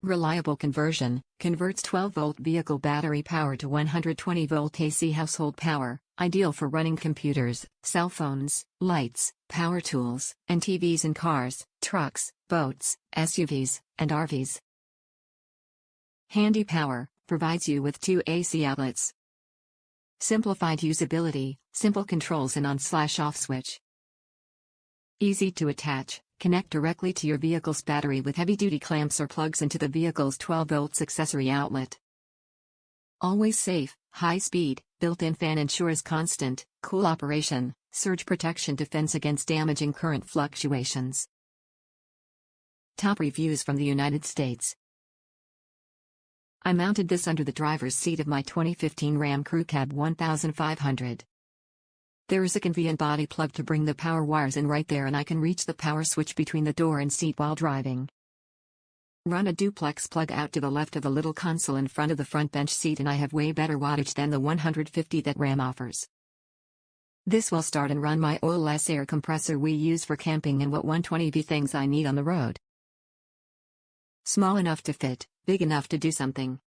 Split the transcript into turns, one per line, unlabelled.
Reliable conversion, converts 12-volt vehicle battery power to 120-volt AC household power, ideal for running computers, cell phones, lights, power tools, and TVs in cars, trucks, boats, SUVs, and RVs. Handy power, provides you with 2 AC outlets. Simplified usability, simple controls and on/off switch. Easy to attach. Connect directly to your vehicle's battery with heavy-duty clamps or plugs into the vehicle's 12-volt accessory outlet. Always safe, high speed, built-in fan ensures constant, cool operation, surge protection defense against damaging current fluctuations. Top reviews from the United States. I mounted this under the driver's seat of my 2015 Ram Crew Cab 1500. There is a convenient body plug to bring the power wires in right there, and I can reach the power switch between the door and seat while driving. Run a duplex plug out to the left of the little console in front of the front bench seat, and I have way better wattage than the 150 that Ram offers. This will start and run my oil-less air compressor we use for camping and what 120V things I need on the road. Small enough to fit, big enough to do something.